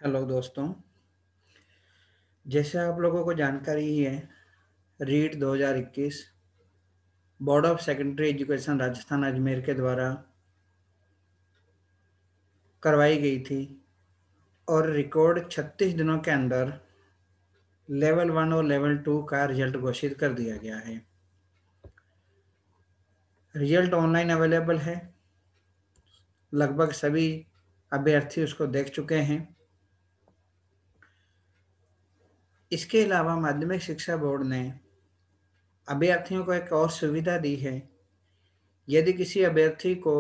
Hello दोस्तों। जैसे आप लोगों को जानकारी ही है, REET 2021 board of secondary education Rajasthan Ajmer के द्वारा करवाई गई थी और रिकॉर्ड 36 दिनों के अंदर लेवल 1 और लेवल 2 का रिजल्ट घोषित कर दिया गया है। रिजल्ट ऑनलाइन अवेलेबल है। लगभग सभी अभ्यर्थी उसको देख चुके हैं। इसके अलावा माध्यमिक शिक्षा बोर्ड ने अभ्यर्थियों को एक और सुविधा दी है। यदि किसी अभ्यर्थी को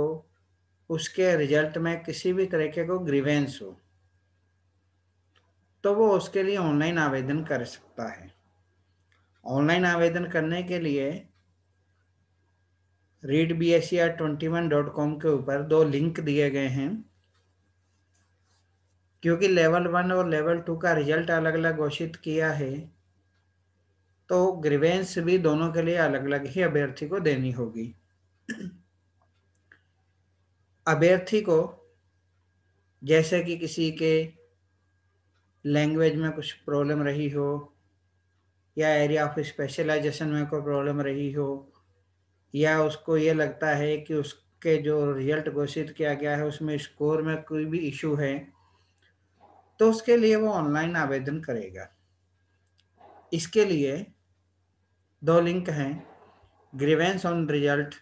उसके रिजल्ट में किसी भी तरीके को ग्रीवेंस हो तो वो उसके लिए ऑनलाइन आवेदन कर सकता है। ऑनलाइन आवेदन करने के लिए readbscr21.com के ऊपर 2 लिंक दिए गए हैं। क्योंकि लेवल 1 और लेवल 2 का रिजल्ट अलग अलग घोषित किया है, तो ग्रीवेंस भी दोनों के लिए अलग अलग ही अभ्यर्थी को देनी होगी। अभ्यर्थी को जैसे कि किसी के लैंग्वेज में कुछ प्रॉब्लम रही हो या एरिया ऑफ स्पेशलाइजेशन में कोई प्रॉब्लम रही हो, या उसको ये लगता है कि उसके जो रिजल्ट घोषित किया गया है उसमें स्कोर में कोई भी इशू है, तो उसके लिए वो ऑनलाइन आवेदन करेगा। इसके लिए 2 लिंक हैं। Grievance on result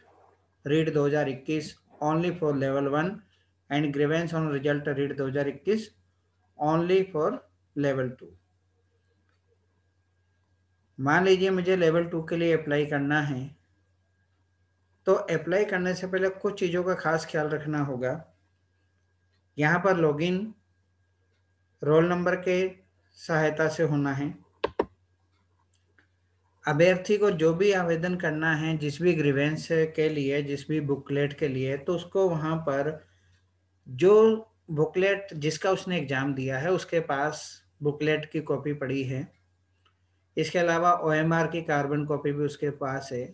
read 2021 only for level 1 and grievance on result read 2021 only for level 2। मान लीजिए मुझे लेवल 2 के लिए अप्लाई करना है, तो अप्लाई करने से पहले कुछ चीज़ों का खास ख्याल रखना होगा। यहाँ पर लॉगिन रोल नंबर के सहायता से होना है। अभ्यर्थी को जो भी आवेदन करना है जिस भी ग्रीवेंस के लिए, जिस भी बुकलेट के लिए, तो उसको वहाँ पर जो बुकलेट जिसका उसने एग्ज़ाम दिया है उसके पास बुकलेट की कॉपी पड़ी है। इसके अलावा ओएमआर की कार्बन कॉपी भी उसके पास है।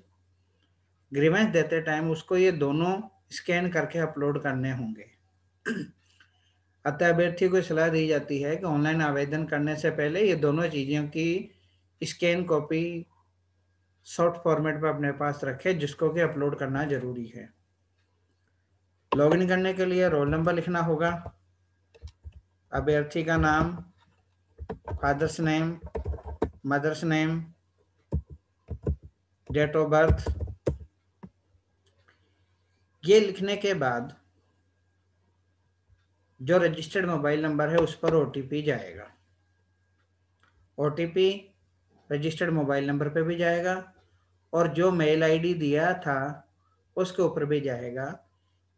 ग्रीवेंस देते टाइम उसको ये दोनों स्कैन करके अपलोड करने होंगे। अतः अभ्यर्थी को सलाह दी जाती है कि ऑनलाइन आवेदन करने से पहले ये दोनों चीज़ों की स्कैन कॉपी शॉर्ट फॉर्मेट पर अपने पास रखें, जिसको कि अपलोड करना जरूरी है। लॉगिन करने के लिए रोल नंबर लिखना होगा, अभ्यर्थी का नाम, father's name, mother's name, date of birth. ये लिखने के बाद जो रजिस्टर्ड मोबाइल नंबर है उस पर ओटीपी जाएगा। ओटीपी रजिस्टर्ड मोबाइल नंबर पे भी जाएगा और जो मेल आईडी दिया था उसके ऊपर भी जाएगा।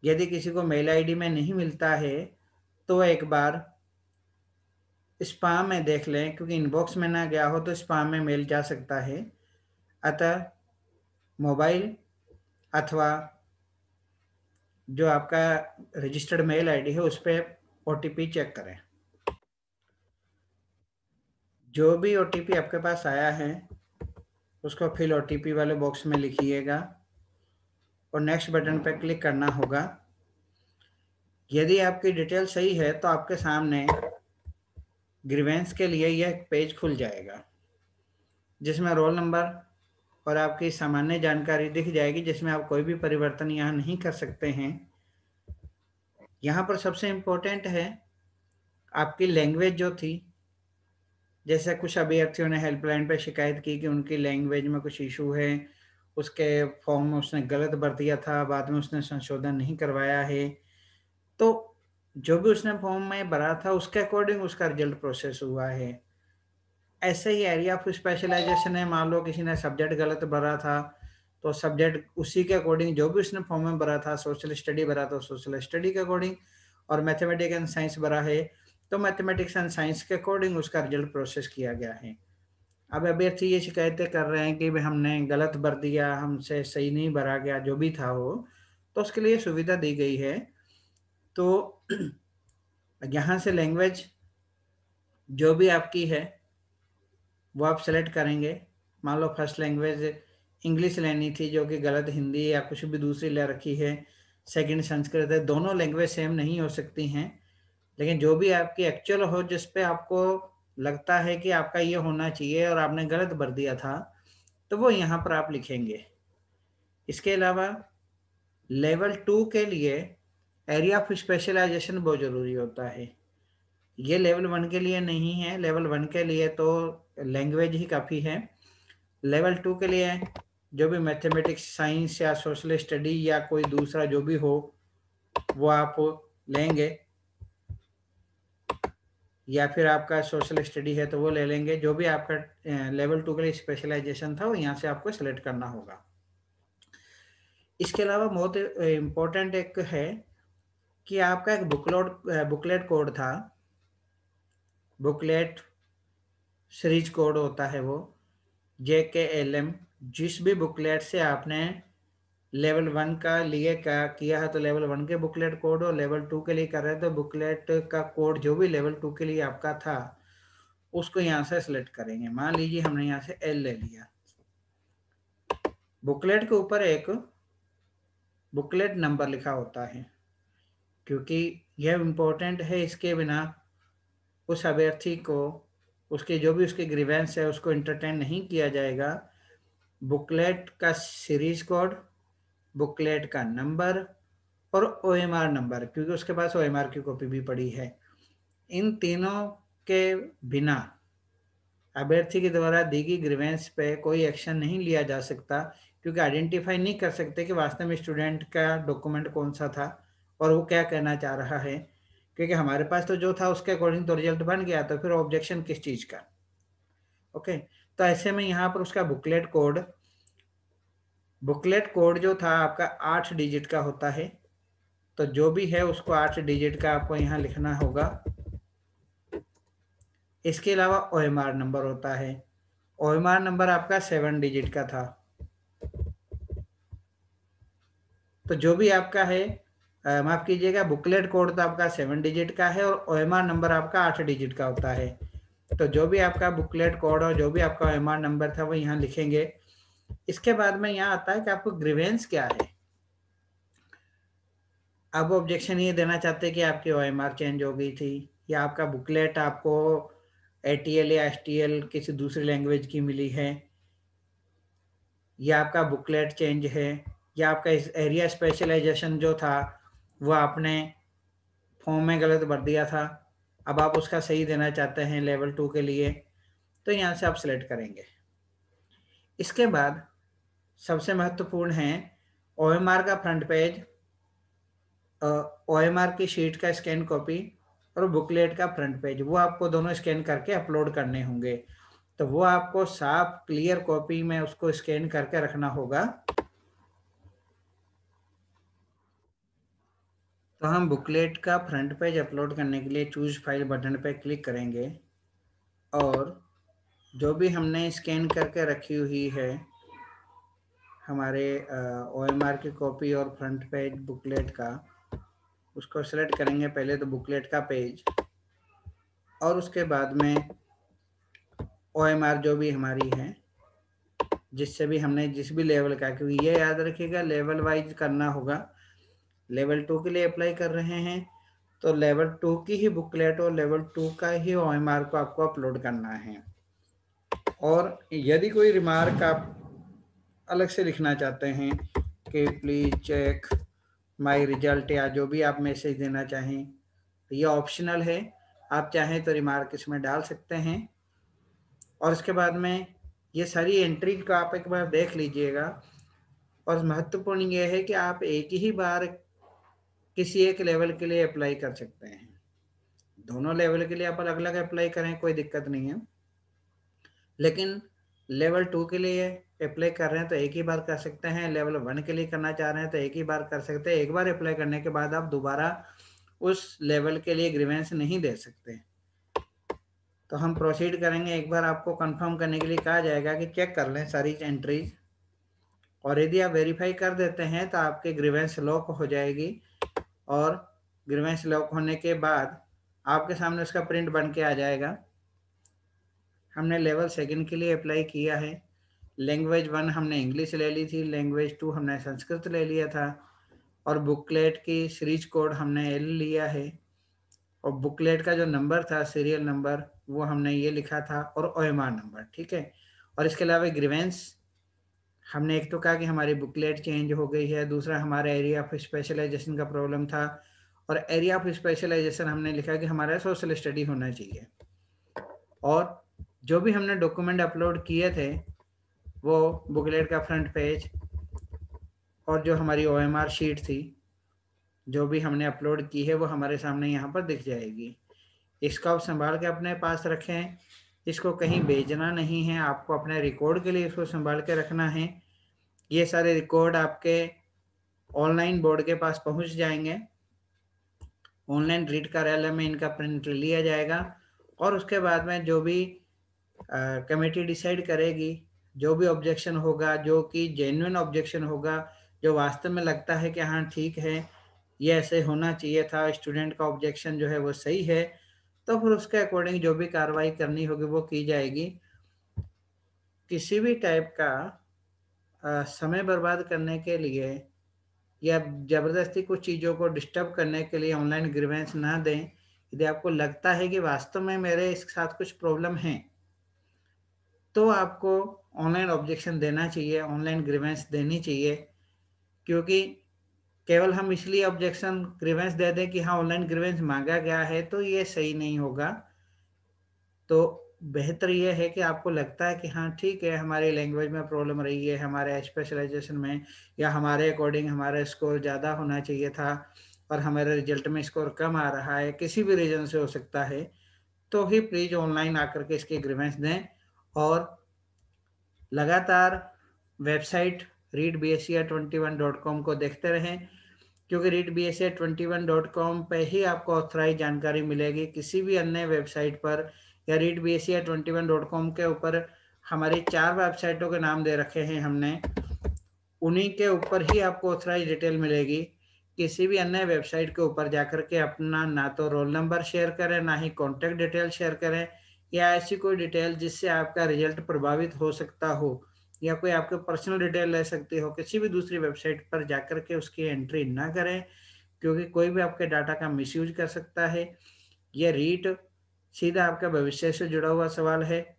यदि किसी को मेल आईडी में नहीं मिलता है तो एक बार स्पैम में देख लें, क्योंकि इनबॉक्स में ना गया हो तो स्पैम में मेल जा सकता है। अतः मोबाइल अथवा जो आपका रजिस्टर्ड मेल आईडी है उस पर ओटीपी चेक करें। जो भी ओटीपी आपके पास आया है उसको फिल ओटीपी वाले बॉक्स में लिखिएगा और नेक्स्ट बटन पर क्लिक करना होगा। यदि आपकी डिटेल सही है तो आपके सामने ग्रीवेंस के लिए यह एक पेज खुल जाएगा जिसमें रोल नंबर और आपकी सामान्य जानकारी दिख जाएगी, जिसमें आप कोई भी परिवर्तन यहाँ नहीं कर सकते हैं। यहाँ पर सबसे इम्पोर्टेंट है आपकी लैंग्वेज जो थी। जैसे कुछ अभ्यर्थियों ने हेल्पलाइन पर शिकायत की कि उनकी लैंग्वेज में कुछ इशू है, उसके फॉर्म में उसने गलत भर दिया था, बाद में उसने संशोधन नहीं करवाया है। तो जो भी उसने फॉर्म में भरा था उसके अकॉर्डिंग उसका रिजल्ट प्रोसेस हुआ है। ऐसे ही एरिया ऑफ स्पेशलाइजेशन है, मान लो किसी ने सब्जेक्ट गलत भरा था तो सब्जेक्ट उसी के अकॉर्डिंग जो भी उसने फॉर्म में भरा था, सोशल स्टडी भरा तो सोशल स्टडी के अकॉर्डिंग, और मैथमेटिक्स एंड साइंस भरा है तो मैथमेटिक्स एंड साइंस के अकॉर्डिंग उसका रिजल्ट प्रोसेस किया गया है। अब अभ्यर्थी ये शिकायतें कर रहे हैं कि भाई हमने गलत भर दिया, हमसे सही नहीं भरा गया, जो भी था वो, तो उसके लिए सुविधा दी गई है। तो यहाँ से लैंग्वेज जो भी आपकी है वो आप सेलेक्ट करेंगे। मान लो फर्स्ट लैंग्वेज इंग्लिश लेनी थी जो कि गलत हिंदी या कुछ भी दूसरी ले रखी है, सेकंड संस्कृत है, दोनों लैंग्वेज सेम नहीं हो सकती हैं। लेकिन जो भी आपकी एक्चुअल हो जिस पे आपको लगता है कि आपका ये होना चाहिए और आपने गलत भर दिया था, तो वो यहाँ पर आप लिखेंगे। इसके अलावा लेवल 2 के लिए एरिया ऑफ स्पेशलाइजेशन बहुत ज़रूरी होता है। ये लेवल 1 के लिए नहीं है, लेवल 1 के लिए तो लैंग्वेज ही काफ़ी है। लेवल 2 के लिए जो भी मैथमेटिक्स, साइंस या सोशल स्टडी या कोई दूसरा जो भी हो वो आप लेंगे, या फिर आपका सोशल स्टडी है तो वो ले लेंगे। जो भी आपका लेवल 2 के लिए स्पेशलाइजेशन था वो यहाँ से आपको सेलेक्ट करना होगा। इसके अलावा बहुत इम्पोर्टेंट एक है कि आपका एक बुकलेट कोड था, बुकलेट सीरीज कोड होता है वो JKLM। जिस भी बुकलेट से आपने लेवल 1 का लिए क्या किया है तो लेवल 1 के बुकलेट कोड, और लेवल 2 के लिए कर रहे हैं तो बुकलेट का कोड जो भी लेवल 2 के लिए आपका था उसको यहाँ से सिलेक्ट करेंगे। मान लीजिए हमने यहाँ से L ले लिया। बुकलेट के ऊपर एक बुकलेट नंबर लिखा होता है, क्योंकि यह इम्पोर्टेंट है। इसके बिना उस अभ्यर्थी को उसके जो भी उसके ग्रीवेंस है उसको इंटरटेन नहीं किया जाएगा। बुकलेट का सीरीज कोड, बुकलेट का नंबर और OMR नंबर, क्योंकि उसके पास OMR की कॉपी भी पड़ी है। इन तीनों के बिना अभ्यर्थी के द्वारा दी गई ग्रीवेंस पे कोई एक्शन नहीं लिया जा सकता, क्योंकि आइडेंटिफाई नहीं कर सकते कि वास्तव में स्टूडेंट का डॉक्यूमेंट कौन सा था और वो क्या कहना चाह रहा है। क्योंकि हमारे पास तो जो था उसके अकॉर्डिंग तो रिजल्ट बन गया, तो फिर ऑब्जेक्शन किस चीज़ का। ओके, तो ऐसे में यहाँ पर उसका बुकलेट कोड जो था आपका 8 डिजिट का होता है, तो जो भी है उसको 8 डिजिट का आपको यहाँ लिखना होगा। इसके अलावा OMR नंबर होता है, OMR नंबर आपका 7 डिजिट का था। तो जो भी आपका है, माफ कीजिएगा, बुकलेट कोड तो आपका 7 डिजिट का है और OMR नंबर आपका 8 डिजिट का होता है। तो जो भी आपका बुकलेट कोड और जो भी आपका OMR नंबर था वो यहाँ लिखेंगे। इसके बाद में यहाँ आता है कि आपको ग्रीवेंस क्या है। आप ऑब्जेक्शन ये देना चाहते हैं कि आपकी OMR चेंज हो गई थी, या आपका बुकलेट आपको ATL या STL किसी दूसरी लैंग्वेज की मिली है, या आपका बुकलेट चेंज है, या आपका इस एरिया स्पेशलाइजेशन जो था वो आपने फॉर्म में गलत भर दिया था, अब आप उसका सही देना चाहते हैं लेवल 2 के लिए, तो यहाँ से आप सिलेक्ट करेंगे। इसके बाद सबसे महत्वपूर्ण है OMR का फ्रंट पेज, OMR की शीट का स्कैन कॉपी और बुकलेट का फ्रंट पेज, वो आपको दोनों स्कैन करके अपलोड करने होंगे। तो वो आपको साफ क्लियर कॉपी में उसको स्कैन करके रखना होगा। तो हम बुकलेट का फ्रंट पेज अपलोड करने के लिए चूज फाइल बटन पर क्लिक करेंगे, और जो भी हमने स्कैन करके रखी हुई है हमारे OMR की कॉपी और फ्रंट पेज बुकलेट का, उसको सेलेक्ट करेंगे। पहले तो बुकलेट का पेज, और उसके बाद में OMR जो भी हमारी है, जिससे भी हमने जिस भी लेवल का, क्योंकि ये याद रखिएगा लेवल वाइज करना होगा। लेवल 2 के लिए अप्लाई कर रहे हैं तो लेवल 2 की ही बुकलेट और लेवल 2 का ही OMR को आपको अपलोड करना है। और यदि कोई रिमार्क आप अलग से लिखना चाहते हैं कि प्लीज़ चेक माय रिजल्ट, या जो भी आप मैसेज देना चाहें, तो ये ऑप्शनल है। आप चाहें तो रिमार्क इसमें डाल सकते हैं। और इसके बाद में ये सारी एंट्री को आप एक बार देख लीजिएगा। और महत्वपूर्ण ये है कि आप एक ही बार किसी एक लेवल के लिए अप्लाई कर सकते हैं। दोनों लेवल के लिए आप अलग अलग अप्लाई करें, कोई दिक्कत नहीं है, लेकिन लेवल 2 के लिए अप्लाई कर रहे हैं तो एक ही बार कर सकते हैं। लेवल 1 के लिए करना चाह रहे हैं तो एक ही बार कर सकते हैं। एक बार अप्लाई करने के बाद आप दोबारा उस लेवल के लिए ग्रीवेंस नहीं दे सकते। तो हम प्रोसीड करेंगे। एक बार आपको कंफर्म करने के लिए कहा जाएगा कि चेक कर लें सारी एंट्रीज, और यदि आप वेरीफाई कर देते हैं तो आपके ग्रीवेंस लॉक हो जाएगी। और ग्रीवेंस लॉक होने के बाद आपके सामने उसका प्रिंट बन के आ जाएगा। हमने लेवल 2 के लिए अप्लाई किया है। लैंग्वेज 1 हमने इंग्लिश ले ली थी, लैंग्वेज 2 हमने संस्कृत ले लिया था, और बुकलेट की सीरीज कोड हमने L लिया है, और बुकलेट का जो नंबर था, सीरियल नंबर, वो हमने ये लिखा था, और ओएमआर नंबर, ठीक है। और इसके अलावा ग्रीवेंस हमने एक तो कहा कि हमारी बुकलेट चेंज हो गई है, दूसरा हमारा एरिया ऑफ स्पेशलाइजेशन का प्रॉब्लम था, और एरिया ऑफ स्पेशलाइजेशन हमने लिखा कि हमारा सोशल स्टडी होना चाहिए। और जो भी हमने डॉक्यूमेंट अपलोड किए थे वो बुकलेट का फ्रंट पेज और जो हमारी ओएमआर शीट थी जो भी हमने अपलोड की है वो हमारे सामने यहाँ पर दिख जाएगी। इसको आप संभाल के अपने पास रखें, इसको कहीं भेजना नहीं है, आपको अपने रिकॉर्ड के लिए इसको संभाल के रखना है। ये सारे रिकॉर्ड आपके ऑनलाइन बोर्ड के पास पहुंच जाएंगे, ऑनलाइन रीड कार्यालय में इनका प्रिंट लिया जाएगा, और उसके बाद में जो भी कमेटी डिसाइड करेगी, जो भी ऑब्जेक्शन होगा, जो कि जेन्युइन ऑब्जेक्शन होगा, जो वास्तव में लगता है कि हाँ ठीक है ये ऐसे होना चाहिए था, स्टूडेंट का ऑब्जेक्शन जो है वो सही है, तो फिर उसके अकॉर्डिंग जो भी कार्रवाई करनी होगी वो की जाएगी। किसी भी टाइप का समय बर्बाद करने के लिए या ज़बरदस्ती कुछ चीज़ों को डिस्टर्ब करने के लिए ऑनलाइन ग्रीवेंस ना दें। यदि आपको लगता है कि वास्तव में मेरे इसके साथ कुछ प्रॉब्लम है, तो आपको ऑनलाइन ऑब्जेक्शन देना चाहिए, ऑनलाइन ग्रीवेंस देनी चाहिए। क्योंकि केवल हम इसलिए ऑब्जेक्शन ग्रीवेंस दे दें कि हाँ ऑनलाइन ग्रीवेंस मांगा गया है, तो ये सही नहीं होगा। तो बेहतर ये है कि आपको लगता है कि हाँ ठीक है हमारी लैंग्वेज में प्रॉब्लम रही है, हमारे स्पेशलाइजेशन में, या हमारे अकॉर्डिंग हमारा स्कोर ज़्यादा होना चाहिए था और हमारे रिजल्ट में स्कोर कम आ रहा है, किसी भी रीज़न से हो सकता है, तो ही प्लीज़ ऑनलाइन आकर के इसके ग्रीवेंस दें। और लगातार वेबसाइट readbsc21.com को देखते रहें, क्योंकि readbsc21.com पे ही आपको ऑथराइज जानकारी मिलेगी। किसी भी अन्य वेबसाइट पर या readbsc21.com के ऊपर हमारी 4 वेबसाइटों के नाम दे रखे हैं हमने, उन्हीं के ऊपर ही आपको ऑथराइज डिटेल मिलेगी। किसी भी अन्य वेबसाइट के ऊपर जाकर के अपना ना तो रोल नंबर शेयर करें, ना ही कॉन्टैक्ट डिटेल शेयर करें, या ऐसी कोई डिटेल जिससे आपका रिजल्ट प्रभावित हो सकता हो, या कोई आपके पर्सनल डिटेल ले सकती हो, किसी भी दूसरी वेबसाइट पर जाकर के उसकी एंट्री ना करें, क्योंकि कोई भी आपके डाटा का मिसयूज कर सकता है। यह रीट सीधा आपके भविष्य से जुड़ा हुआ सवाल है,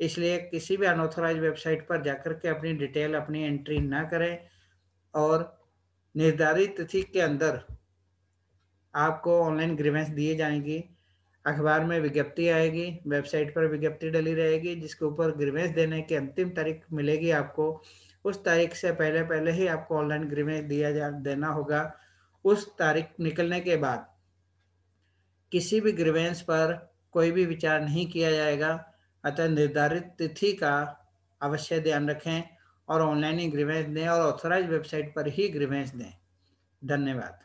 इसलिए किसी भी अनऑथराइज वेबसाइट पर जाकर के अपनी डिटेल, अपनी एंट्री ना करें। और निर्धारित तिथि के अंदर आपको ऑनलाइन ग्रीवेंस दिए जाएंगी, अखबार में विज्ञप्ति आएगी, वेबसाइट पर विज्ञप्ति डली रहेगी जिसके ऊपर ग्रीवेंस देने की अंतिम तारीख मिलेगी आपको। उस तारीख से पहले पहले ही आपको ऑनलाइन ग्रीवेंस देना होगा। उस तारीख निकलने के बाद किसी भी ग्रीवेंस पर कोई भी विचार नहीं किया जाएगा। अतः निर्धारित तिथि का अवश्य ध्यान रखें और ऑनलाइन ही ग्रीवेंस दें और ऑथराइज वेबसाइट पर ही ग्रीवेंस दें। धन्यवाद।